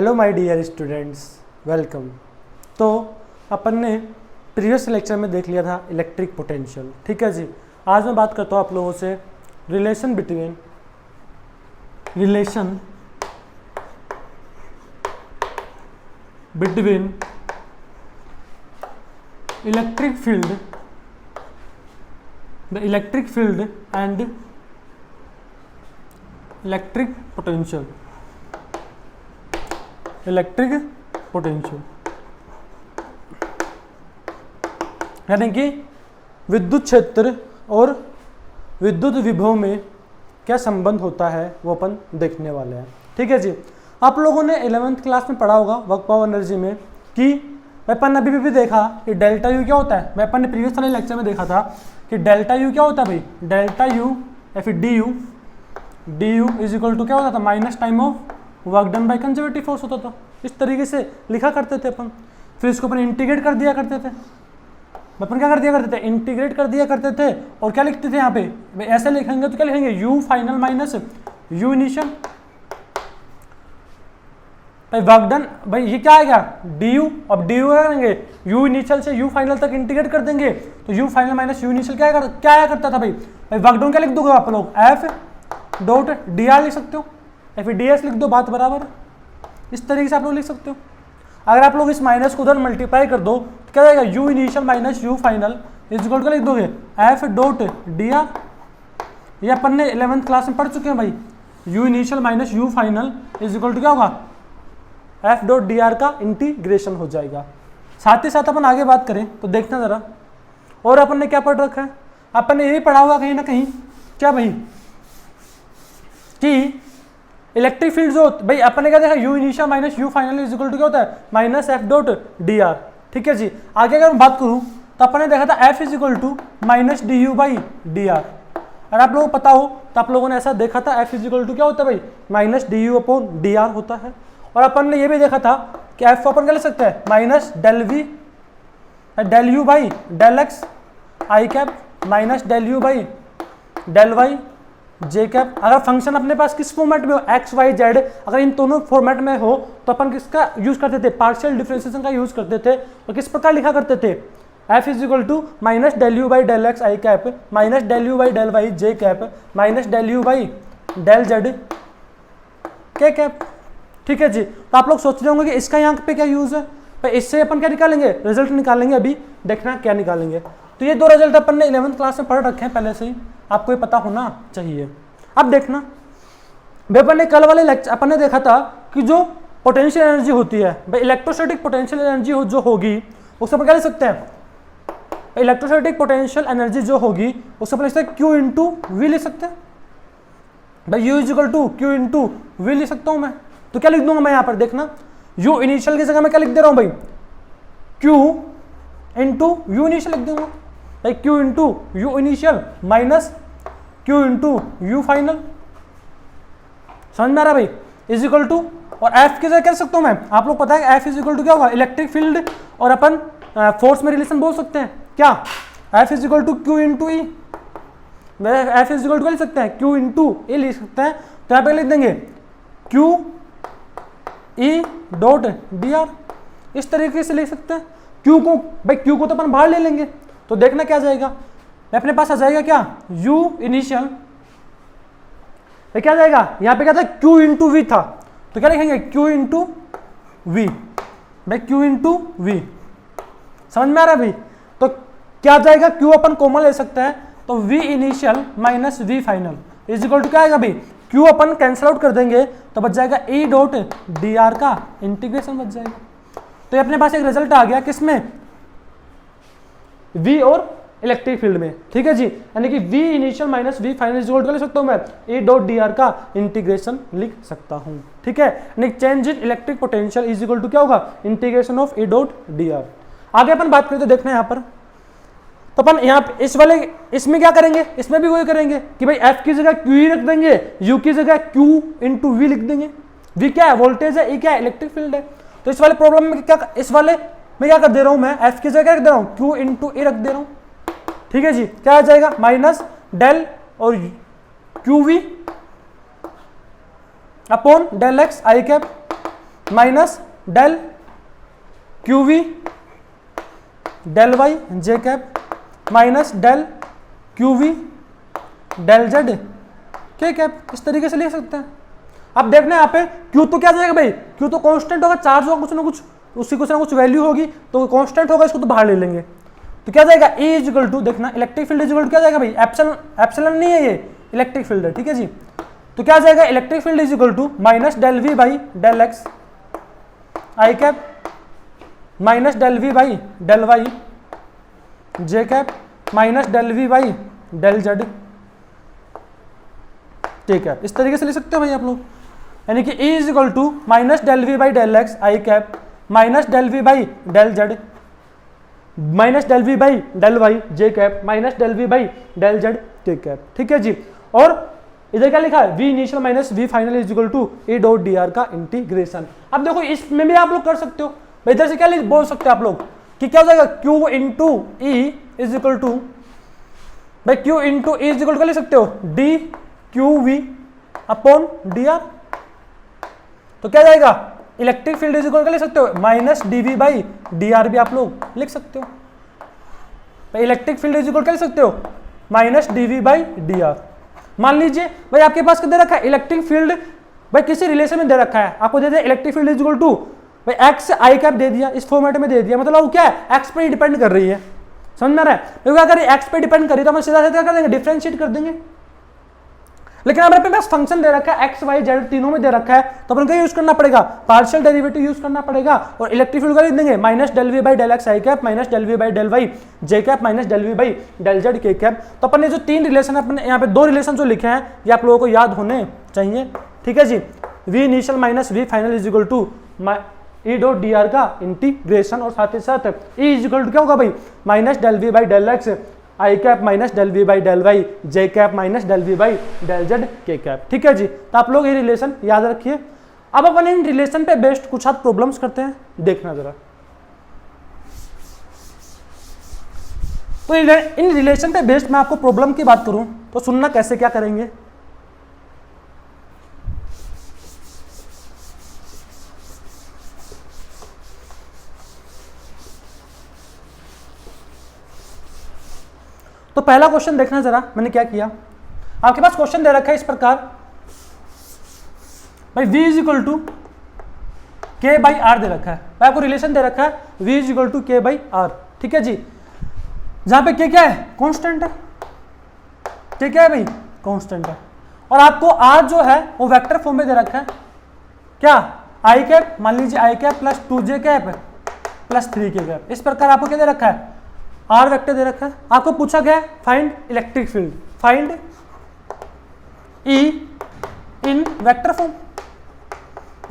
Hello my dear students, welcome. तो अपन ने प्रीवियस लेक्चर में देख लिया था इलेक्ट्रिक पोटेंशियल, ठीक है जी। आज मैं बात करता हूँ आप लोगों से relation between electric field and electric potential. यानी कि विद्युत क्षेत्र और विद्युत विभव में क्या संबंध होता है वो अपन देखने वाले हैं, ठीक है जी। आप लोगों ने 11th क्लास में पढ़ा होगा वर्क पावर एनर्जी में कि अपन अभी भी देखा कि डेल्टा यू क्या होता है। अपन ने प्रीवियस वाले लेक्चर में देखा था कि डेल्टा यू क्या होता है भाई, डेल्टा यू या फिर D U is equal to क्या होता था, minus time of work done by conservative force होता था। इस तरीके से लिखा करते थे अपन। फिर इसको अपन इंटीग्रेट कर दिया करते थे। अपन क्या कर दिया करते थे, इंटीग्रेट कर दिया करते थे। और क्या लिखते थे यहाँ पे, ऐसे लिखेंगे तो क्या लिखेंगे, you final minus you initial. भाई वर्क डन, भाई ये क्या आएगा डी यू। अब डी यू क्या करेंगे, यू इनिशियल से यू फाइनल तक इंटीग्रेट कर देंगे तो you final minus you initial क्या आया करता था भाई वर्क डन क्या लिख दोगे आप लोग, एफ डॉट डी आर लिख सकते हो या फिर डी एस लिख दो, बात बराबर। इस तरीके से आप लोग लिख सकते हो। अगर आप लोग इस माइनस को उधर मल्टीप्लाई कर दो तो क्या जाएगा, U initial minus U final is equal to लिख दोगे एफ डॉट डी आर। ये अपन ने 11th क्लास में पढ़ चुके हैं भाई। U initial minus U final is equal to क्या होगा, एफ डॉट डी आर का इंटीग्रेशन हो जाएगा। साथ ही साथ अपन आगे बात करें तो देखना जरा, और अपन ने क्या पढ़ रखा है, अपन ने ये भी पढ़ा हुआ कहीं ना कहीं क्या भाई कि इलेक्ट्रिक फील्ड जो भाई अपन ने क्या देखा, U initial minus U final is equal to क्या होता है, minus F dot D R, ठीक है जी। आगे अगर मैं बात करूं तो अपन ने देखा था F is equal to minus D U by D R. अगर आप लोगों को पता हो तो आप लोगों ने ऐसा देखा था एफ इज इक्वल टू क्या होता है भाई, minus D you upon D R होता है। और अपन ने ये भी देखा था कि एफ अपन क्या लिख सकते हैं, minus del V del U by del X I cap minus del U by del Y J cap. अगर फंक्शन अपने पास किस फॉर्मेट में हो, एक्स वाई जेड, अगर इन दोनों फॉर्मेट में हो तो अपन किसका यूज करते थे, पार्शियल डिफरेंशिएशन का यूज करते थे। और किस प्रकार लिखा करते थे, F is equal to minus del U by del X I cap minus del U by del Y J cap minus del U by del Z के कैप, ठीक है जी। तो आप लोग सोच रहे होंगे कि इसका यहाँ पे क्या यूज है, तो इससे अपन क्या निकालेंगे, रिजल्ट निकालेंगे। अभी देखना क्या निकालेंगे। तो ये दो रिजल्ट अपन ने 11th क्लास में पढ़ रखे हैं पहले से ही, आपको ये पता होना चाहिए। अब देखना भाई, अपन ने कल वाले लेक्चर अपन ने देखा था कि जो पोटेंशियल एनर्जी होती है भाई, इलेक्ट्रोस्टैटिक पोटेंशियल एनर्जी जो होगी उससे अपन क्या लिख सकते हैं, इलेक्ट्रोस्टैटिक पोटेंशियल एनर्जी जो होगी उससे अपन लिख सकते हैं क्यू इंटू वी लिख सकते हैं भाई, U is equal to Q into V लिख सकता हूं मैं। तो क्या लिख दूंगा मैं यहाँ पर, देखना यू इनिशियल की जगह मैं क्या लिख दे रहा हूं भाई, क्यू इंटू यू इनिशियल लिख दूंगा भाई, Q into you initial minus Q into you final. समझ में आ रहा भाई, इज इक्वल टू, और एफ की जगह क्या लिख सकता हूं मैं, आप लोग पता है एफ इज इक्वल टू क्या होगा, इलेक्ट्रिक फील्ड और अपन फोर्स में रिलेशन बोल सकते हैं क्या, F is equal to Q into E. F is equal to क्या लिख सकते हैं, क्यू इंटू ए लिख सकते हैं। तो यहाँ पे लिख देंगे Q E dot D are, इस तरीके से लिख सकते हैं। क्यू को भाई, क्यू को तो अपन बाहर ले लेंगे तो देखना क्या जाएगा, अपने पास आ जाएगा क्या, u इनिशियल क्या जाएगा, यहां पे क्या था, q इंटू वी था तो क्या लिखेंगे q इंटू वी भाई, q इंटू वी। समझ में आ रहा है भाई। तो क्या जाएगा, q अपन कॉमन ले सकते हैं तो v initial minus v final is equal to क्या आएगा भाई, q अपन कैंसिल आउट कर देंगे तो बच जाएगा e डॉट डी आर का इंटीग्रेशन बच जाएगा। तो ये अपने पास एक रिजल्ट आ गया किसमें, v और इलेक्ट्रिक फील्ड में, ठीक है जी। यानी कि v initial minus v final is equal to लिख सकता हूं मैं e डॉट डी आर का इंटीग्रेशन लिख सकता हूं, ठीक है। यानी change in electric potential is equal to क्या होगा, integration of e dot D R. आगे अपन बात करें तो देखना यहाँ पर, तो अपन यहाँ पे इस वाले इसमें क्या करेंगे, इसमें भी वही करेंगे कि भाई f की जगह q ही रख देंगे, u की जगह q इंटू वी लिख देंगे। v क्या है, वोल्टेज है, e क्या है, इलेक्ट्रिक फील्ड है। तो इस वाले प्रॉब्लम में क्या, इस वाले में क्या कर दे रहा हूं मैं, f की जगह क्या रख दे रहा हूं, q इंटू ए रख दे रहा हूं, ठीक है जी। क्या आ जाएगा, माइनस डेल और Q V upon del X I cap minus del Q V del Y J cap minus del Q V del Z के कैप, इस तरीके से लिख सकते हैं। अब देखना है यहाँ पे क्यू तो क्या जाएगा भाई, क्यू तो कांस्टेंट होगा, चार्ज होगा कुछ ना कुछ, उसकी कुछ ना कुछ वैल्यू होगी तो कांस्टेंट होगा, इसको तो बाहर ले लेंगे। तो क्या जाएगा E इज इक्वल टू, देखना electric field is equal to क्या जाएगा भाई, एप्सिलॉन नहीं है, ये इलेक्ट्रिक फील्ड है, ठीक है जी। तो क्या जाएगा electric field is equal to minus del V by del X I cap minus del V by del Y J cap minus del V by del Z, ठीक है। इस तरीके से लिख सकते हो भाई आप लोग, यानी कि E is equal to minus del V by del X I cap minus del V by del Z minus del V by del Y J cap minus del V by del Z के cap, ठीक है जी। और इधर क्या लिखा है, V initial minus we final is equal to A dot D R का इंटीग्रेशन। अब देखो इसमें भी आप लोग कर सकते हो भाई, इधर से क्या बोल सकते हो आप लोग कि क्या हो जाएगा Q into E is equal to भाई Q into E is equal to लिख सकते हो D Q V upon D R. तो क्या जाएगा electric field is equal to लिख सकते हो minus D V by D R भी आप लोग लिख सकते हो भाई, electric field is equal to लिख सकते हो minus D V by D R. मान लीजिए भाई आपके पास क्या दे रखा है, इलेक्ट्रिक फील्ड भाई किसी रिलेशन में दे रखा है, आपको दे दिया electric field is equal to भाई एक्स आई कैप दे दिया, इस फॉर्मेट में दे दिया, मतलब वो क्या है एक्स पे डिपेंड कर रही है, समझ में आ रहा है। क्योंकि अगर एक्स पे डिपेंड कर रही है तो हम सीधा सीधा कर देंगे डिफरेंशिएट कर देंगे। लेकिन हमारे पास फंक्शन दे रखा है एक्स वाई जेड तीनों में दे रखा है, तो अपन क्या यूज करना पड़ेगा, पार्शियल डेरिवेटिव यूज करना पड़ेगा। और इलेक्ट्रिक फील्ड का लिख देंगे minus del V by del X I cap minus del V by del Y J cap minus del V by del Z के कैप। तो अपन ने जो तीन रिलेशन अपन यहाँ पे दो रिलेशन जो लिखे हैं ये आप लोगों को याद होने चाहिए, ठीक है जी। V initial minus we final is equal to E dot D R का इंटीग्रेशन, और साथ ही साथ ई इज इक्वल टू क्या होगा भाई minus del V by del X I cap minus del V by del Y J cap minus del V by del Z के cap, ठीक है जी। तो आप लोग ये रिलेशन याद रखिए। अब अपन इन रिलेशन पे बेस्ड कुछ हाथ प्रॉब्लम्स करते हैं, देखना जरा। तो इन रिलेशन पे बेस्ड मैं आपको प्रॉब्लम की बात करूं तो सुनना कैसे क्या करेंगे। तो पहला क्वेश्चन देखना जरा मैंने क्या किया, आपके पास क्वेश्चन दे रखा है इस प्रकार भाई v is equal to K by are they रखा है, भाई आपको रिलेशन दे रखा है v is equal to K by are, ठीक है जी। जहां पे के क्या है कांस्टेंट है, के क्या है भाई कांस्टेंट है, और आपको आर जो है वो वेक्टर फॉर्म में दे रखा है, क्या आई कैप मान लीजिए I cap plus 2j cap plus 3k cap, इस प्रकार आपको क्या दे रखा है आर वेक्टर दे रखा है। आपको पूछा गया है फाइंड इलेक्ट्रिक फील्ड, फाइंड ई इन वेक्टर फॉर्म।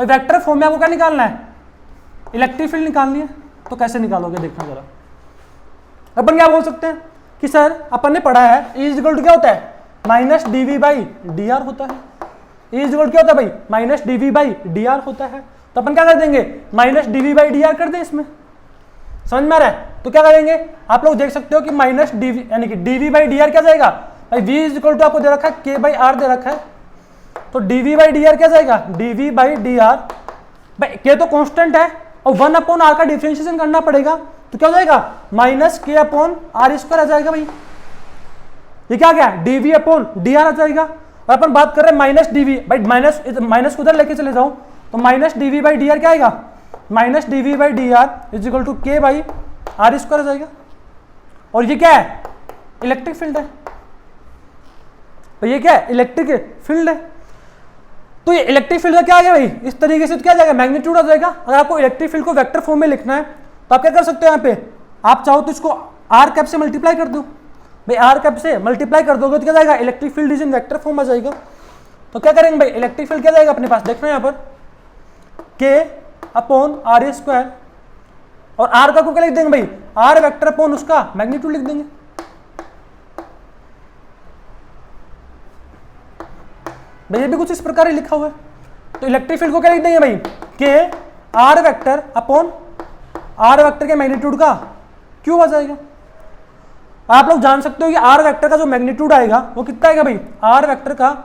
वेक्टर फॉर्म में आपको क्या निकालना है, इलेक्ट्रिक फील्ड निकालनी है। तो कैसे निकालोगे देखना जरा। अपन क्या बोल सकते हैं कि सर अपन ने पढ़ा है ई इज इक्वल टू क्या होता है minus D V by D R होता है, ई इज इक्वल टू क्या होता है भाई minus D V by D R होता है। तो अपन क्या कर देंगे minus D V by D R कर दें इसमें, समझ में आ रहा है। तो क्या करेंगे आप लोग देख सकते हो कि माइनस डी वी यानी कि D V by D R क्या जाएगा भाई वी इज इक्वल टू आपको दे रखा है के बाई आर दे रखा है, तो D V by D R क्या जाएगा D V by D R, भाई के तो कांस्टेंट है और 1 अपॉन आर का डिफरेंशिएशन करना पड़ेगा, तो क्या हो जाएगा माइनस के अपॉन आर स्क्वायर आ जाएगा भाई। ये क्या गया D V upon D R आ जाएगा। और अपन बात कर रहे हैं माइनस डी वी भाई माइनस उधर लेके चले जाओ तो minus D V by D R क्या आएगा minus D V by D R is equal to K by R square आ जाएगा। और ये क्या है इलेक्ट्रिक फील्ड है, तो ये क्या है इलेक्ट्रिक फील्ड है। तो ये इलेक्ट्रिक फील्ड का क्या आ गया भाई इस तरीके से, तो क्या जाएगा मैग्नीट्यूड आ जाएगा। अगर आपको इलेक्ट्रिक फील्ड को वेक्टर फॉर्म में लिखना है तो आप क्या कर सकते हो, यहाँ पे आप चाहो तो इसको आर कैप से मल्टीप्लाई कर दो भाई, आर कैप से मल्टीप्लाई कर दोगे तो क्या जाएगा electric field is in vector form आ जाएगा। तो क्या करेंगे भाई इलेक्ट्रिक फील्ड क्या जाएगा अपने पास देखना है यहाँ पर के अपॉन आर स्क्वायर, और आर का को क्या लिख देंगे भाई आर वेक्टर अपॉन उसका मैग्नीट्यूड लिख देंगे। भाई ये भी कुछ इस प्रकार ही लिखा हुआ है। तो इलेक्ट्रिक फील्ड को क्या लिख देंगे भाई K R vector upon R vector के मैग्नीट्यूड का क्यों आ जाएगा। आप लोग जान सकते हो कि आर वेक्टर का जो मैग्नीट्यूड आएगा वो कितना आएगा भाई, आर वेक्टर का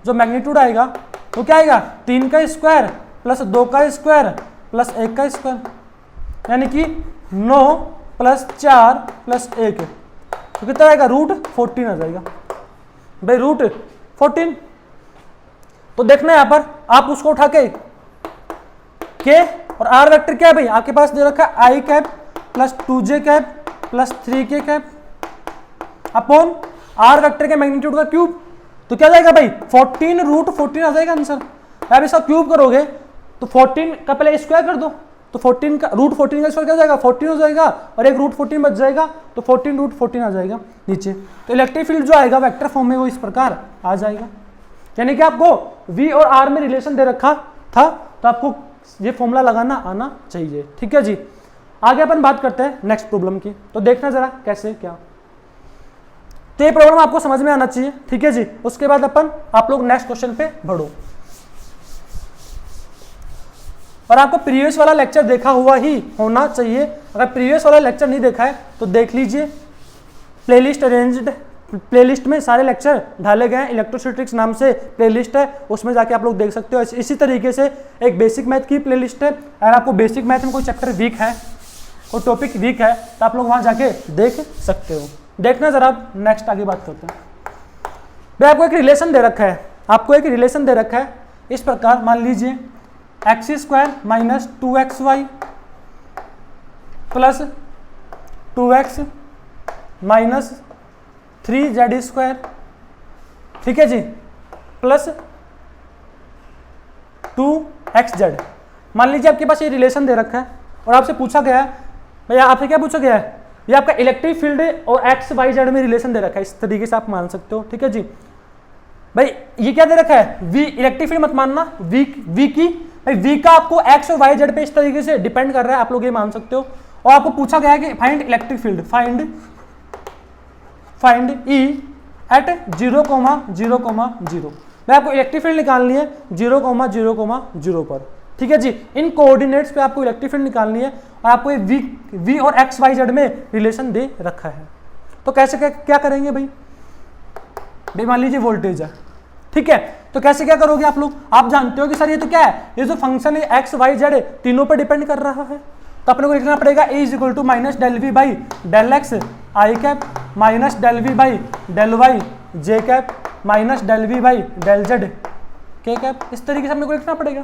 जो मैग्नीट्यूड आएगा वो क्या आएगा 3 का स्क्वायर प्लस 2 का स्क्वायर प्लस 1 का स्क्वायर, यानी कि 9 प्लस 4 प्लस 1, तो कितना आएगा रूट 14 आ जाएगा भाई, रूट 14। तो देखना यहां पर आप उसको उठा के और आर वेक्टर क्या है भाई आपके पास दे रखा है I cap plus 2j cap plus 3k cap upon R vector के मैग्नीट्यूड का क्यूब, तो क्या जाएगा भाई 14 रूट 14 आ जाएगा आंसर। आप इसका क्यूब करोगे तो 14 का पहले स्क्वायर कर दो, तो 14 का रूट 14 का स्क्वायर क्या हो जाएगा 14 हो जाएगा, और एक रूट 14 बच जाएगा, तो 14 रूट 14 आ जाएगा नीचे। तो इलेक्ट्रिक फील्ड जो आएगा वेक्टर फॉर्म में वो इस प्रकार आ जाएगा, यानी कि आपको V और R में रिलेशन दे रखा था तो आपको ये फॉर्मूला लगाना आना चाहिए। ठीक है जी, आगे अपन बात करते हैं नेक्स्ट प्रॉब्लम की, तो देखना जरा कैसे क्या। तो ये प्रॉब्लम आपको समझ में आना चाहिए। ठीक है जी, उसके बाद अपन आप लोग नेक्स्ट क्वेश्चन पे बढ़ो। और आपको प्रीवियस वाला लेक्चर देखा हुआ ही होना चाहिए, अगर प्रीवियस वाला लेक्चर नहीं देखा है तो देख लीजिए, प्लेलिस्ट अरेंज्ड प्लेलिस्ट में सारे लेक्चर डाले गए हैं, इलेक्ट्रोस्टैटिक्स नाम से प्लेलिस्ट है, उसमें जाके आप लोग देख सकते हो। इसी तरीके से एक बेसिक मैथ की प्लेलिस्ट है, अगर आपको बेसिक मैथ में कोई चैप्टर वीक है, कोई टॉपिक वीक है, तो आप लोग वहां जाके देख सकते हो। देखना जरा, नेक्स्ट आगे बात करते हैं। भाई आपको एक रिलेशन दे रखा है, आपको एक रिलेशन दे रखा है इस प्रकार, मान लीजिए x square minus 2xy plus 2x minus 3z square, ठीक है जी, प्लस 2xz। मान लीजिए आपके पास ये रिलेशन दे रखा है और आपसे पूछा गया है, भैया आपसे क्या पूछा गया है, ये आपका इलेक्ट्रिक फील्ड और एक्स वाई जेड में रिलेशन दे रखा है, इस तरीके से आप मान सकते हो। ठीक है जी, भाई ये क्या दे रखा है, वी, इलेक्ट्रिक फील्ड मत मानना, वी की भाई वी का आपको एक्स और वाई जेड पे इस तरीके से डिपेंड कर रहा है, आप लोग ये मान सकते हो। और आपको पूछा गया है कि find electric field, find E at 0,0,0। मैं आपको इलेक्ट्रिक फील्ड निकालनी है 0,0,0 पर। ठीक है जी, इन कोऑर्डिनेट्स पे आपको इलेक्ट्रिक फील्ड निकालनी है और आपको ये वी और एक्स वाई जेड में रिलेशन दे रखा है। तो कैसे क्या करेंगे भाई मान लीजिए वोल्टेज है, ठीक है, तो कैसे क्या करोगे आप लोग, आप जानते हो कि सर ये तो क्या है, ये जो फंक्शन है एक्स वाई जेड तीनों पर डिपेंड कर रहा है, तो अपने को लिखना पड़ेगा A is equal to minus del V by del X I cap minus del V by del Y J cap minus del V by del Z के कैप। इस तरीके से अपने को लिखना पड़ेगा।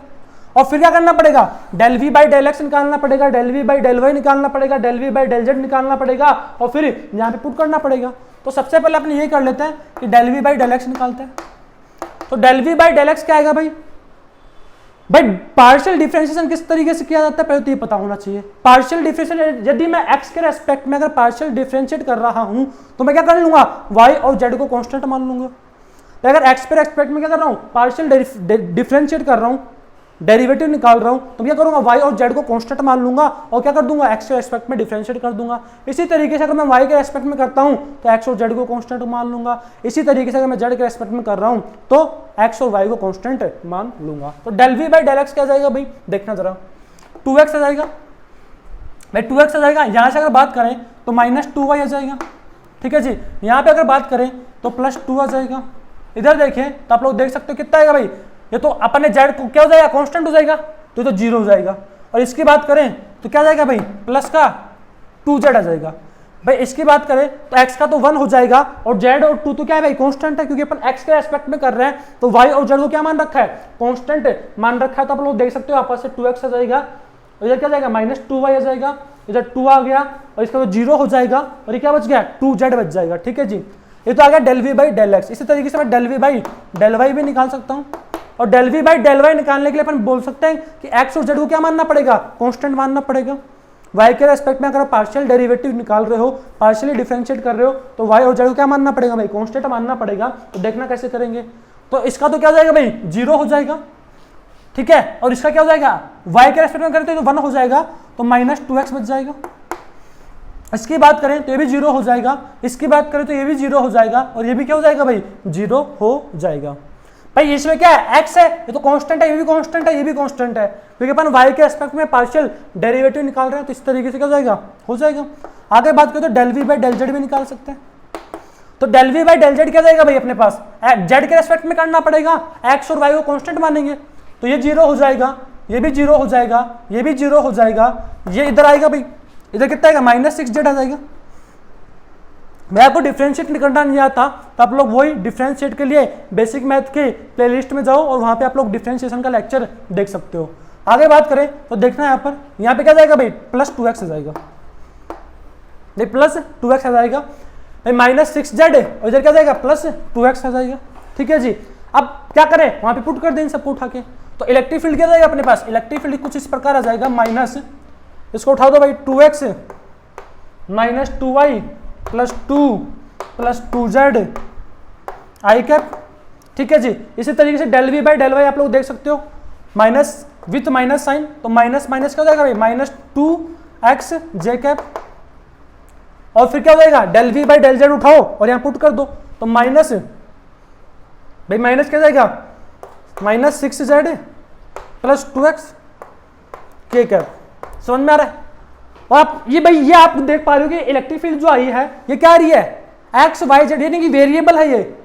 और फिर क्या करना पड़ेगा, del V by del X निकालना पड़ेगा, del V by del Y निकालना पड़ेगा, del V by del Z निकालना पड़ेगा, और फिर यहाँ पे पुट करना पड़ेगा। तो सबसे पहले अपने ये कर लेते हैं कि del V by del X निकालते हैं। तो del V by del X क्या आएगा भाई पार्शियल डिफरेंशिएशन किस तरीके से किया जाता है पहले तो ये पता होना चाहिए। पार्शियल डिफरेंशिएशन, यदि मैं x के रेस्पेक्ट में अगर पार्शियल डिफरेंशिएट कर रहा हूं तो मैं क्या कर लूंगा, y और z को कांस्टेंट मान लूंगा। तो अगर x के रेस्पेक्ट में क्या कर रहा हूं, पार्शियल डिफरेंशिएट कर रहा हूं, डेरिवेटिव निकाल रहा हूं, तो क्या करूंगा y और z को कांस्टेंट मान लूंगा और क्या कर दूंगा x के रेस्पेक्ट में डिफरेंशिएट कर दूंगा। इसी तरीके से अगर मैं y के रेस्पेक्ट में करता हूं तो x और z को कांस्टेंट मान लूंगा। इसी तरीके से अगर मैं z के रेस्पेक्ट में कर रहा हूं तो x और y को कांस्टेंट मान लूंगा। तो del v by del X क्या आ जाएगा भाई, देखना जरा 2x आ जाएगा भाई, 2x आ जाएगा। यहां से अगर बात करें तो माइनस 2y आ जाएगा। ठीक है जी, यहाँ पे अगर बात करें तो प्लस 2 आ जाएगा। इधर देखें तो आप लोग देख सकते हो कितना आएगा भाई, ये तो अपने जेड को क्या हो जाएगा, कांस्टेंट हो जाएगा, तो 0 हो जाएगा। और इसकी बात करें तो क्या जाएगा भाई, प्लस का 2z आ जाएगा भाई। इसकी बात करें तो x का तो 1 हो जाएगा और z और 2 तो क्या है भाई, कांस्टेंट है, क्योंकि अपन x के रेस्पेक्ट में कर रहे हैं तो y और z को क्या मान रखा है, कांस्टेंट मान रखा है। तो आप लोग देख सकते हो आपस से 2x आ जाएगा, इधर क्या जाएगा माइनस 2y आ जाएगा, इधर 2 आ गया और इसका तो 0 हो जाएगा और ये क्या बच गया, 2z बच जाएगा। ठीक है जी, ये तो आ गया del V by del X. इसी तरीके से मैं del V by del Y भी निकाल सकता हूँ। और del V by del Y निकालने के लिए अपन बोल सकते हैं कि एक्स और जेड को क्या मानना पड़ेगा, कांस्टेंट मानना पड़ेगा। वाई के रेस्पेक्ट में अगर आप पार्शियल डेरिवेटिव निकाल रहे हो, पार्शियली डिफरेंशिएट कर रहे हो, तो वाई और जेड को क्या मानना पड़ेगा भाई, कांस्टेंट मानना पड़ेगा। तो देखना कैसे करेंगे, तो इसका तो क्या हो जाएगा भाई, 0 हो जाएगा। ठीक है, और इसका क्या हो जाएगा, वाई के रेस्पेक्ट में करते तो 1 हो जाएगा, तो माइनस 2x बच जाएगा। इसकी बात करें तो ये भी 0 हो जाएगा, इसकी बात करें तो ये भी 0 हो जाएगा, और ये भी क्या हो जाएगा भाई, 0 हो जाएगा। भाई इसमें क्या है, x है, ये तो कांस्टेंट है, ये भी कांस्टेंट है, ये भी कांस्टेंट है, क्योंकि अपन y के एस्पेक्ट में पार्शियल डेरिवेटिव निकाल रहे हैं, तो इस तरीके से क्या हो जाएगा, हो जाएगा। आगे बात करें तो del v by del Z भी निकाल सकते हैं। तो del v by del Z क्या जाएगा भाई, अपने पास z के रेस्पेक्ट में करना पड़ेगा, x और y को कांस्टेंट मानेंगे, तो ये 0 हो जाएगा। ये भी 0 हो जाएगा, ये भी 0 हो जाएगा, ये इधर आएगा भाई, इधर कितना आएगा -6z आ जाएगा। मैं आपको डिफरेंशिएट करना नहीं आता तो आप लोग वही डिफरेंशिएट के लिए बेसिक मैथ के प्लेलिस्ट में जाओ और वहां पे आप लोग डिफरेंशिएशन का लेक्चर देख सकते हो। आगे बात करें तो देखना यहाँ पर, यहाँ पे क्या जाएगा भाई +2x आ जाएगा, नहीं +2x आ जाएगा भाई, -6z और इधर क्या जाएगा +2x आ जाएगा। ठीक है जी, अब क्या करें वहां पे पुट कर दें इन सबको उठा के, तो इलेक्ट्रिक फील्ड क्या जाएगा अपने पास, इलेक्ट्रिक फील्ड कुछ इस प्रकार आ जाएगा माइनस, इसको उठा दो भाई 2x -2y +2 +2z आई कैप। ठीक है जी, इसी तरीके से del v by del y आप लोग देख सकते हो, माइनस विथ माइनस साइन, तो माइनस माइनस क्या हो जाएगा भाई -2x j कैप, और फिर क्या हो जाएगा del v by del z उठाओ और यहां पुट कर दो, तो माइनस भाई माइनस क्या जाएगा -6z +2x k कैप। समझ में आ रहा है? और आप ये भाई ये आप देख पा रहे हो कि इलेक्ट्रिक फील्ड जो आई है ये क्या आ रही है x y z, यानी कि वेरिएबल है ये।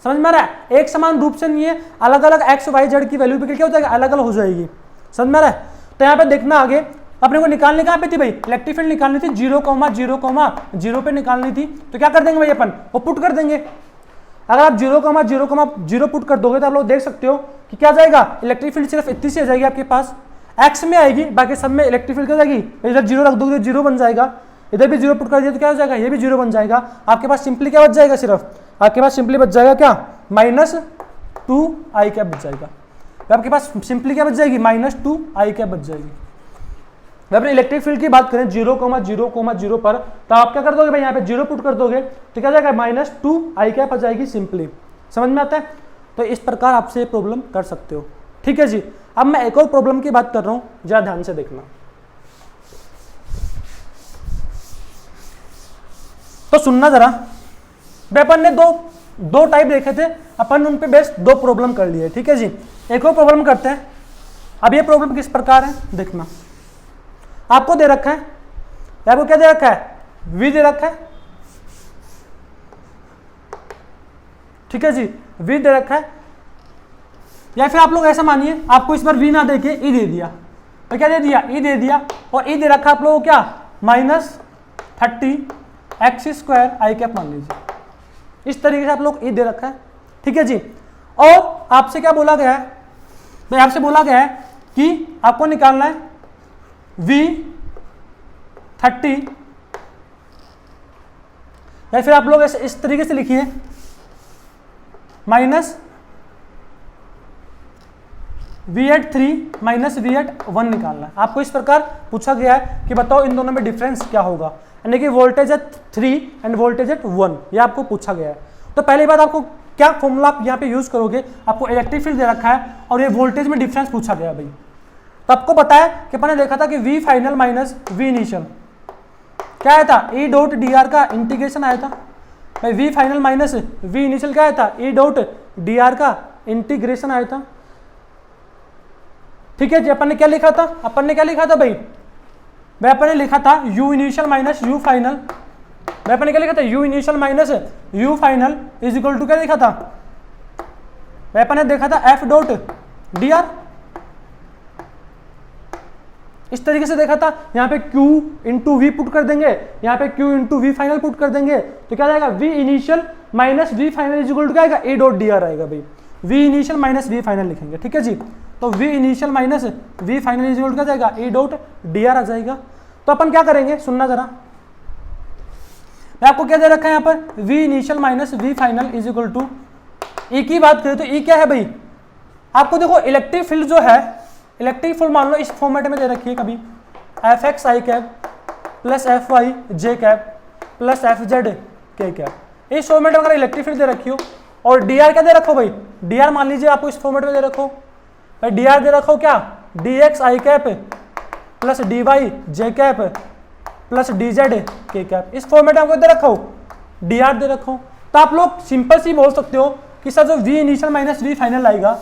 समझ में आ रहा है? एक समान रूप से नहीं है, अलग अलग x y z की वैल्यू पे क्या हो जाएगा अलग अलग हो जाएगी। समझ में आ रहा है? तो यहाँ पे देखना आगे अपने को निकालने कहाँ पे थी भाई, इलेक्ट्रिक फील्ड निकालनी थी 0,0,0 पे निकालनी थी, तो क्या कर देंगे भाई अपन वो पुट कर देंगे। अगर आप 0,0,0 पुट कर दोगे तो आप लोग देख सकते हो कि क्या जाएगा, इलेक्ट्रिक फील्ड सिर्फ इतनी सी आ जाएगी आपके पास, एक्स में आएगी, बाकी सब में इलेक्ट्रिक फील्ड क्या जाएगी, इधर 0 रख दोगे तो 0 बन जाएगा, इधर भी 0 पुट कर दिया तो क्या हो जाएगा, ये भी 0 बन जाएगा। आपके पास सिंपली क्या बच जाएगा, सिर्फ आपके पास सिंपली बच जाएगा क्या -2 आई कैप बच जाएगा। तो आपके पास सिंपली क्या बच जाएगी -2 आई कैप बच जाएगी। अपने इलेक्ट्रिक फील्ड की बात करें 0,0,0 पर, तो आप क्या कर दोगे भाई यहाँ पे 0 पुट कर दोगे तो क्या जाएगा -2 आई कैप आ जाएगी सिंपली। समझ में आता है? तो इस प्रकार आपसे प्रॉब्लम कर सकते हो। ठीक है जी, अब मैं एक और प्रॉब्लम की बात कर रहा हूं, जरा ध्यान से देखना। तो सुनना जरा, अपन ने दो टाइप देखे थे, अपन उन पे बेस्ट 2 प्रॉब्लम कर लिए। ठीक है जी, एक और प्रॉब्लम करते हैं। अब ये प्रॉब्लम किस प्रकार है देखना, आपको दे रखा है, आपको क्या दे रखा है, v दे रखा है। ठीक है जी, v दे रखा है, या फिर आप लोग ऐसा मानिए आपको इस बार v ना देके e दे दिया, तो क्या दे दिया, e दे दिया, और e दे रखा आप लोगों को क्या -30x² आई कैप मान लीजिए। इस तरीके से आप लोग e दे रखा है। ठीक है जी, और आपसे क्या बोला गया है भाई, आपसे बोला गया है कि आपको निकालना है v30, या फिर आप लोग ऐसे इस तरीके से लिखिए -v@3 -v@1 निकालना है। आपको इस प्रकार पूछा गया है कि बताओ इन दोनों में डिफरेंस क्या होगा, यानी कि voltage at 3 end voltage at 1, ये आपको पूछा गया है। तो पहली बात आपको क्या फॉर्मूला आप यहाँ पे यूज करोगे, आपको इलेक्ट्रिक फील्ड दे रखा है और ये वोल्टेज में डिफरेंस पूछा गया भाई, तो आपको बताया कि अपन ने देखा था कि v final minus v initial क्या आया था, e डॉट dr का इंटीग्रेशन आया था भाई, v final minus v initial क्या आया था, e डॉट dr का इंटीग्रेशन आया था। ठीक है जी, अपन ने क्या लिखा था, अपन ने क्या लिखा था भाई अपन ने लिखा था u initial minus u final, भाई अपन ने क्या लिखा था, u initial minus u final is equal to क्या लिखा था भाई, अपन ने देखा था f डॉट dr, इस तरीके से देखा था। यहाँ पे q इंटू वी पुट कर देंगे, यहाँ पे q into V final put कर देंगे, तो क्या जाएगा v initial minus we final is equal to क्या आएगा, a डॉट dr आएगा भाई, v initial minus v final लिखेंगे। ठीक है जी, तो v initial minus v final is equal to क्या जाएगा, a डॉट dr आ जाएगा। तो अपन क्या करेंगे सुनना जरा, मैं आपको क्या दे रखा है यहाँ पर, v initial minus v final is equal to e की बात करें तो e क्या है भाई, आपको देखो इलेक्ट्रिक फील्ड जो है, इलेक्ट्रिक फील्ड मान लो इस फॉर्मेट में दे रखी है कभी, fx I cap plus fy j cap plus fz k cap, इस फॉर्मेट में अगर इलेक्ट्रिक फील्ड दे रखी हो, और dr क्या दे रखो भाई, dr मान लीजिए आपको इस फॉर्मेट में दे रखो भाई, dr दे रखो क्या, dx I cap plus dy j cap plus dz k cap, इस फॉर्मेट में आपको दे रखो dr दे रखो। तो आप लोग सिंपल सी बोल सकते हो कि सर जो v initial minus v final आएगा,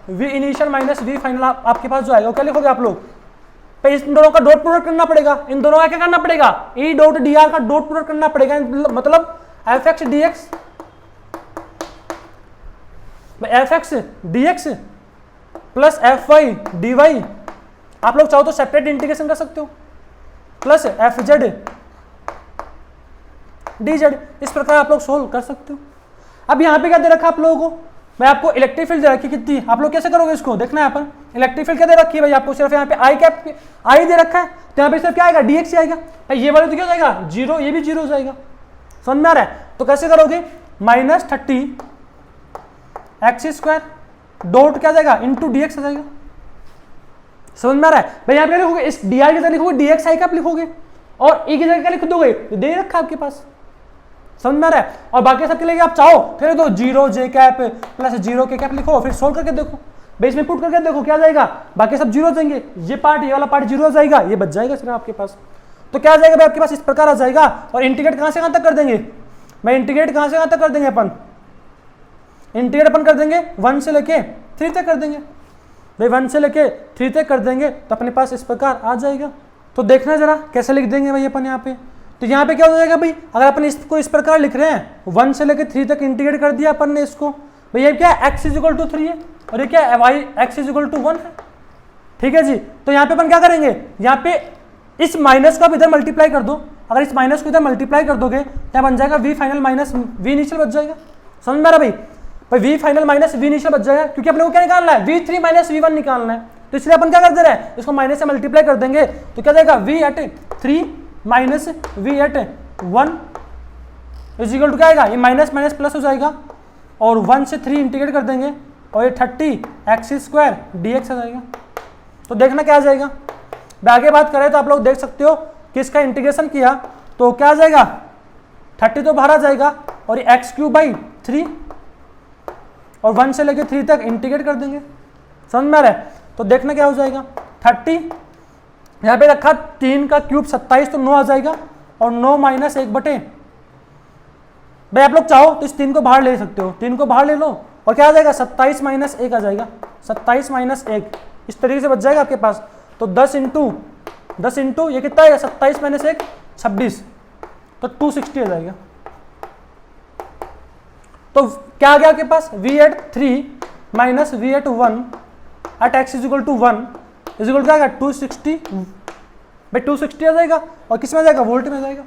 v initial minus v final आपके पास जो आएगा वो क्या लिखोगे आप लोग, तो इन दोनों का डॉट प्रोडक्ट करना पड़ेगा, इन दोनों का क्या करना पड़ेगा, e डॉट dr का डॉट प्रोडक्ट करना पड़ेगा, मतलब fx dx plus fy dy आप लोग चाहो तो सेपरेट इंटीग्रेशन कर सकते हो, plus F Z D Z, इस प्रकार आप लोग सोल्व कर सकते हो। अब यहाँ पे क्या दे रखा आप लोगों को, भाई आपको इलेक्ट्रिक फील्ड दे रखी कितनी, आप लोग कैसे करोगे इसको, देखना है अपन इलेक्ट्रिक फील्ड क्या दे रखी है भाई आपको, सिर्फ यहाँ पे आई कैप आई दे रखा है, तो यहाँ पे सिर्फ क्या आएगा डीएक्स ही आएगा भाई, ये वाला तो क्या हो जाएगा जीरो, ये भी जीरो हो जाएगा, समझ में आ रहा है। तो कैसे करोगे, -30 एक्स स्क्वायर डॉट क्या जाएगा इंटू डीएक्स आ जाएगा, समझ में आ रहा है भाई। यहाँ पे लिखोगे इस डी आई की जगह लिखोगे डीएक्स आई कैप लिखोगे, और ई की जगह क्या लिख दोगे, दे रखा आपके पास, समझ में आ रहा है। और बाकी सबके लिए आप चाहो फिर दो जीरो जे कैप प्लस जीरो के कैप लिखो, फिर सोल्व करके देखो, बेस में पुट करके देखो क्या जाएगा, बाकी सब जीरो जाएंगे, ये पार्ट ये वाला पार्ट जीरो हो जाएगा, ये बच जाएगा सिर्फ आपके पास। तो क्या जाएगा भाई आपके पास इस प्रकार आ जाएगा। और इंटीग्रेट कहां से कहां तक कर देंगे, मैं इंटीग्रेट कहां से कहां तक कर देंगे अपन, इंटीग्रेट अपन कर देंगे 1 से लेके 3 तक कर देंगे भाई, 1 से लेके 3 तक कर देंगे तो अपने पास इस प्रकार आ जाएगा। तो देखना जरा कैसे लिख देंगे भाई अपन यहाँ पे, तो यहाँ पे क्या हो जाएगा भाई, अगर अपन इसको इस प्रकार लिख रहे हैं 1 से लेके 3 तक इंटीग्रेट कर दिया अपन ने इसको, भाई ये क्या है x = 3 है और ये क्या है y x = 1 है, ठीक है जी। तो यहाँ पे अपन क्या करेंगे, यहाँ पे इस माइनस का इधर मल्टीप्लाई कर दो, अगर इस माइनस को इधर मल्टीप्लाई कर दोगे तो बन जाएगा v final minus v initial बच जाएगा, समझ में आ रहा भाई, v final minus v initial बच जाएगा, क्योंकि अपने को क्या निकालना है v3 माइनस v1 निकालना है, तो इसलिए अपन क्या कर दे रहे हैं, इसको माइनस से मल्टीप्लाई कर देंगे तो क्या जाएगा v/3 minus v/1 is equal to क्या आएगा, ये माइनस माइनस प्लस हो जाएगा, और 1 से 3 इंटीग्रेट कर देंगे और ये 30x² dx आ जाएगा। तो देखना क्या आ जाएगा, आगे बात करें तो आप लोग देख सकते हो कि इसका इंटीग्रेशन किया तो क्या आ जाएगा, 30 तो बाहर आ जाएगा और ये x³ 3 और 1 से लेके 3 तक इंटीग्रेट कर देंगे, समझ में आ रहा है। तो देखना क्या हो जाएगा, 30 यहाँ पे रखा 3 का क्यूब 27 तो 9 आ जाएगा, और 9 माइनस 1 बटे, भाई आप लोग चाहो तो इस 3 को बाहर ले सकते हो, 3 को बाहर ले लो और क्या आ जाएगा 27 माइनस 1 आ जाएगा, 27 माइनस 1 इस तरीके से बच जाएगा आपके पास। तो 10 इंटू ये कितना आएगा, 27 माइनस 1 26, तो 260 आ जाएगा। तो क्या आ गया आपके पास, v/3 minus v/1 at x = 1 is equal क्या आएगा 260, भाई 260 आ जाएगा, और किस में आ जाएगा, वोल्ट में आ जाएगा,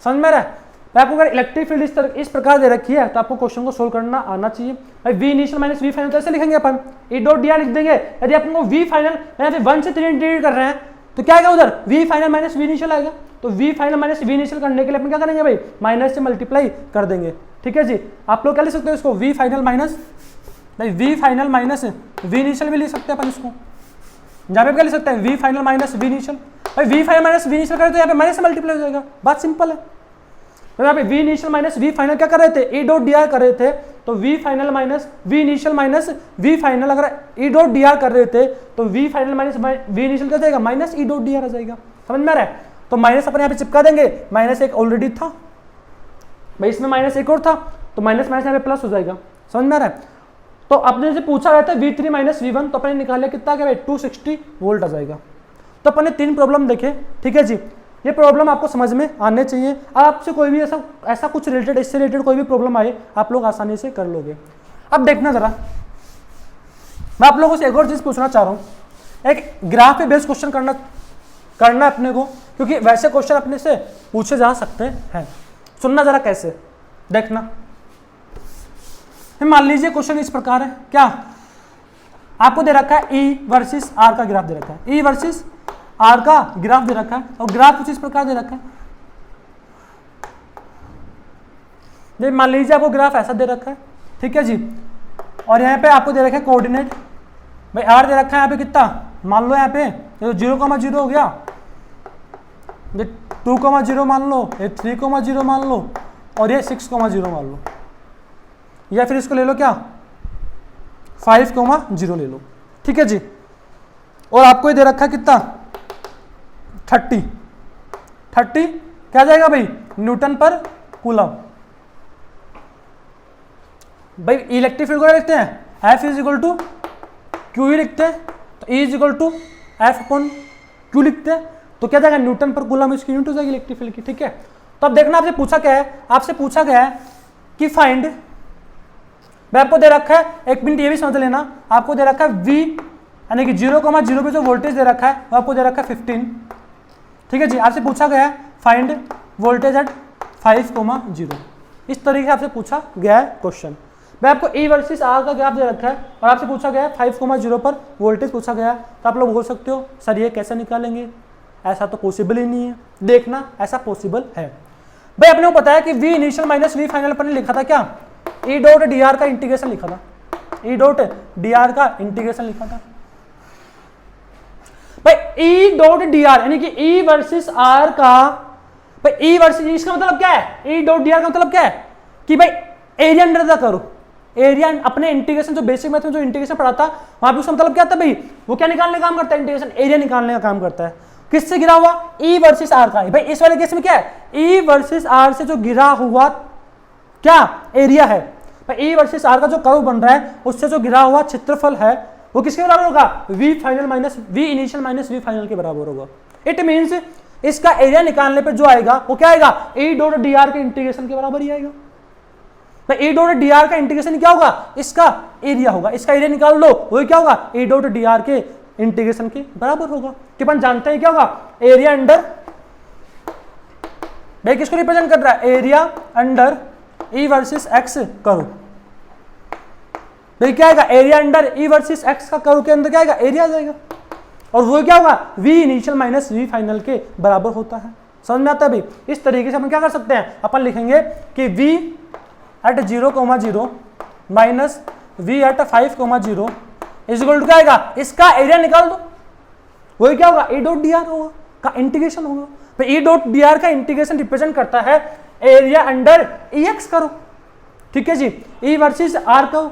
समझ में आ रहा है। आपको अगर इलेक्ट्रिक फील्ड इस प्रकार दे रखी है तो आपको क्वेश्चन को सोल्व करना आना चाहिए। भाई v initial minus v final कैसे लिखेंगे अपन, E.dr लिख देंगे, यदि अपन को v फाइनल यहाँ पे 1 से 3 इंटीग्रेट कर रहे हैं तो क्या आएगा उधर, v final minus v initial आएगा, तो v final minus v initial करने के लिए अपन क्या करेंगे भाई, माइनस से मल्टीप्लाई कर देंगे, ठीक है जी। आप लोग क्या लिख सकते हो इसको, v फाइनल माइनस भाई v final minus v initial भी लिख सकते हैं अपन इसको, जहाँ पे क्या लिख सकते हैं v final minus v initial, भाई v final minus v initial करें तो यहाँ पे माइनस से मल्टीप्लाई हो जाएगा, बात सिंपल है। तो यहाँ पे v initial minus v final क्या कर रहे थे, E.dr कर रहे थे, तो v final minus v initial minus v final, अगर E.dr कर रहे थे तो v final minus v initial क्या जाएगा, माइनस E.dr आ जाएगा, समझ में आ रहा है। तो माइनस अपन यहाँ पे चिपका देंगे, माइनस एक ऑलरेडी था भाई, इसमें माइनस एक और था, तो माइनस माइनस यहाँ पे प्लस हो जाएगा, समझ में आ रहा है। तो अपने से पूछा गया था v3 माइनस v1, तो अपने निकाल लिया कितना क्या भाई 260 वोल्ट आ जाएगा। तो अपने 3 प्रॉब्लम देखे, ठीक है जी, ये प्रॉब्लम आपको समझ में आने चाहिए। आपसे कोई भी ऐसा कुछ रिलेटेड, इससे रिलेटेड कोई भी प्रॉब्लम आए आप लोग आसानी से कर लोगे। अब देखना जरा, मैं आप लोगों से एक और चीज पूछना चाह रहा हूँ, एक ग्राफ पे बेस्ड क्वेश्चन करना अपने को, क्योंकि वैसे क्वेश्चन अपने से पूछे जा सकते हैं। सुनना जरा कैसे, देखना। मान लीजिए क्वेश्चन इस प्रकार है, क्या आपको दे रखा है E वर्सेस R का ग्राफ दे रखा है, E वर्सेस R का ग्राफ दे रखा है, और ग्राफ कुछ इस प्रकार दे रखा है। मान लीजिए आपको ग्राफ ऐसा दे रखा है, ठीक है जी, और यहाँ पे आपको दे रखा है कोऑर्डिनेट, भाई R दे रखा है यहाँ पे कितना, मान लो यहाँ पे ये 0,0 हो गया, ये 2,0 मान लो, ये 3,0 मान लो, और ये 6,0 मान लो, या फिर इसको ले लो क्या 5,0 ले लो, ठीक है जी। और आपको ये दे रखा है कितना 30 क्या जाएगा भाई, न्यूटन पर कूलम। भाई इलेक्ट्रिक फील्ड को लिखते हैं F = Q लिखते हैं, तो E = F/Q लिखते हैं, तो क्या जाएगा न्यूटन पर कूलम, इसकी यूनिट हो जाएगी इलेक्ट्रिक फील्ड की, ठीक है। तो अब देखना आपसे पूछा क्या है, आपसे पूछा गया है कि फाइंड, भाई आपको दे रखा है, एक मिनट ये भी समझ लेना, आपको दे रखा है V यानी कि 0,0 पे जो वोल्टेज दे रखा है वो आपको दे रखा है 15। ठीक है जी, आपसे पूछा गया है फाइंड वोल्टेज एट 5,0। इस तरीके से आपसे पूछा गया है क्वेश्चन। भाई आपको E वर्सेस R का ग्राफ दे रखा है और आपसे पूछा गया है 5,0 पर वोल्टेज पूछा गया है, तो आप लोग बोल सकते हो सर ये कैसे निकालेंगे, ऐसा तो पॉसिबल ही नहीं है। देखना ऐसा पॉसिबल है। भाई अपने को पता है कि V initial minus V final पर लिखा था क्या, E डॉट dr का इंटीग्रेशन लिखा था, E डॉट dr का इंटीग्रेशन लिखा था। भाई E डॉट dr यानी कि E वर्सेस R का, भाई E वर्सेस, इसका मतलब क्या है, E डॉट dr का मतलब क्या है कि भाई एरिया अंडर द करो, एरिया अपने इंटीग्रेशन जो बेसिक मैथ में जो इंटीग्रेशन पढ़ा था वहां पे उसका मतलब क्या था भाई, वो क्या निकालने का काम करता है, इंटीग्रेशन एरिया निकालने का काम करता है। किससे गिरा हुआ, E वर्सेस R का। भाई इस वाले केस में क्या है, E वर्सेस R से जो गिरा हुआ क्या एरिया है, भाई E वर्सेस R का जो कर्व बन रहा है उससे जो गिरा हुआ क्षेत्रफल है वो किसके बराबर होगा, V final minus V initial minus V final के बराबर होगा। इट मींस इसका एरिया निकालने पे जो आएगा वो क्या आएगा, E डॉट dr के इंटीग्रेशन के बराबर ही आएगा। तो E डॉट dr का इंटीग्रेशन क्या होगा, इसका एरिया होगा, इसका एरिया निकाल लो वही क्या होगा, E डॉट dr के इंटीग्रेशन के बराबर होगा। कि अपन जानते हैं क्या होगा, एरिया अंडर, भाई किसको रिप्रेजेंट कर रहा है, area under E versus x करो। भाई क्या आएगा, area under E versus x का करो के अंदर क्या आएगा, एरिया आ जाएगा, और वो क्या होगा, V initial minus V final के बराबर होता है। समझ में आता है भाई। इस तरीके से अपन क्या कर सकते हैं, अपन लिखेंगे कि V at 0,0 minus V at 5,0 is equal to क्या आएगा, इसका एरिया निकाल दो वही क्या होगा, E डॉट dr होगा का इंटीग्रेशन होगा। तो E डॉट dr का इंटीग्रेशन रिप्रेजेंट करता है एरिया अंडर Ex करो। ठीक है जी, E वर्सेस R करो,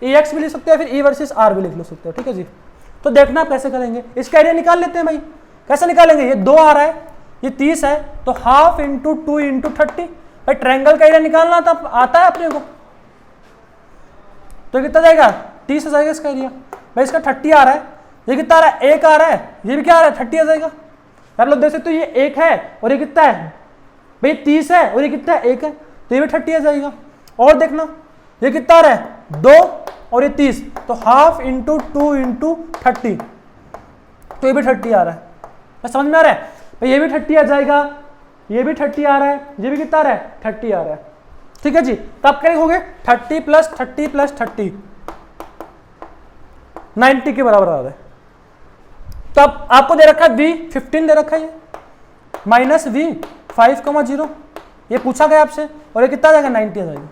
Ex भी लिख सकते हो, फिर E वर्सेस R भी लिख सकते हो। ठीक है जी, तो देखना आप कैसे करेंगे, इसका एरिया निकाल लेते हैं भाई। कैसे निकालेंगे, ये 2 आ रहा है, ये 30 है, तो हाफ इंटू 2 इंटू 30। भाई ट्रायंगल का एरिया निकालना था, आता है अपने को, तो कितना जाएगा, 30 आ जाएगा इसका एरिया। भाई इसका 30 आ रहा है, ये कितना आ रहा है, 1 आ रहा है, ये भी क्या आ रहा है, 30 आ जाएगा। आप लोग देख सकते हो ये 1 है और ये कितना है, भाई 30 है और ये कितना है, 1 है, तो ये भी 30 आ जाएगा। और देखना ये कितना आ रहा है, 2 और ये 30, तो हाफ इंटू 2 इंटू 30, तो ये भी 30 आ रहा है। समझ में आ रहा है, भाई ये भी 30 आ जाएगा, ये भी 30 आ रहा है, ये भी कितना आ रहा है, 30 आ रहा है। ठीक है जी, तब क्या लिखोगे, 30 प्लस 30 प्लस 30 90 के बराबर आ रहा है। तब आपको दे रखा है V 15 दे रखा है, ये माइनस V 5,0 ये पूछा गया आपसे, और ये कितना आ जाएगा, 90 आ जाएगा।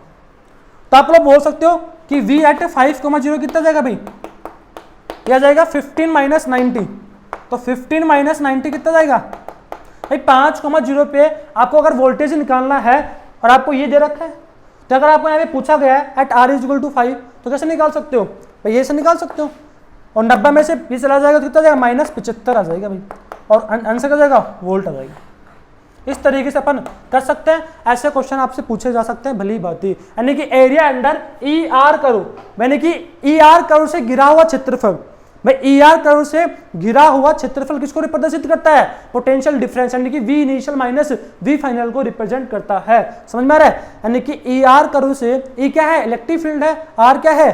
तो आप लोग बोल सकते हो कि V एट 5,0 कितना जाएगा भाई, ये आ जाएगा 15 माइनस 90, तो 15 माइनस 90 कितना जाएगा भाई 5,0 पे आपको अगर वोल्टेज निकालना है और आपको ये दे रखा है, तो अगर आपको यहाँ पे पूछा गया है at R is equal to 5, तो कैसे निकाल सकते हो भाई, ये से निकाल सकते हो, और 90 में से ये चला जाएगा तो कितना जाएगा, माइनस 75 आ जाएगा भाई, और आंसर क्या जाएगा, वोल्ट आ जाएगा। इस तरीके से अपन कर सकते हैं, ऐसे क्वेश्चन आपसे पूछे जा सकते हैं, भली बात ही। यानी कि एरिया अंडर ER करो, यानी कि ER करो से गिरा हुआ क्षेत्रफल, भाई ER कर्व से घिरा हुआ क्षेत्रफल किसको प्रदर्शित करता है, पोटेंशियल डिफरेंस, यानी कि V initial minus V final को रिप्रेजेंट करता है। समझ में आ रहा है, यानी कि ER कर्व से E क्या है, इलेक्ट्रिक फील्ड है, R क्या है,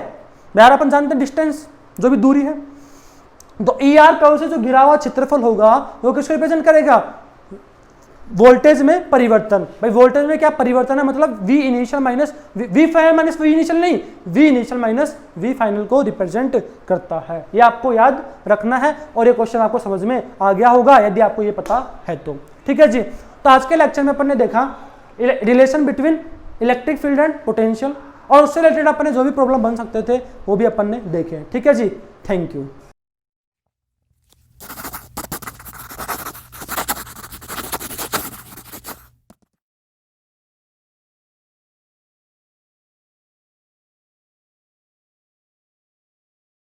यार अपन जानते हैं डिस्टेंस, जो भी दूरी है। तो ER कर्व से जो घिरा हुआ क्षेत्रफल होगा वो किसको रिप्रेजेंट करेगा, वोल्टेज में परिवर्तन। भाई वोल्टेज में क्या परिवर्तन है, मतलब V initial minus V final minus V initial नहीं, V initial minus V final को रिप्रेजेंट करता है। ये आपको याद रखना है, और ये क्वेश्चन आपको समझ में आ गया होगा यदि आपको ये पता है तो। ठीक है जी, तो आज के लेक्चर में अपन ने देखा relation between electric field and potential, और उससे रिलेटेड अपन ने जो भी प्रॉब्लम बन सकते थे वो भी अपन ने देखे। ठीक है जी, थैंक यू।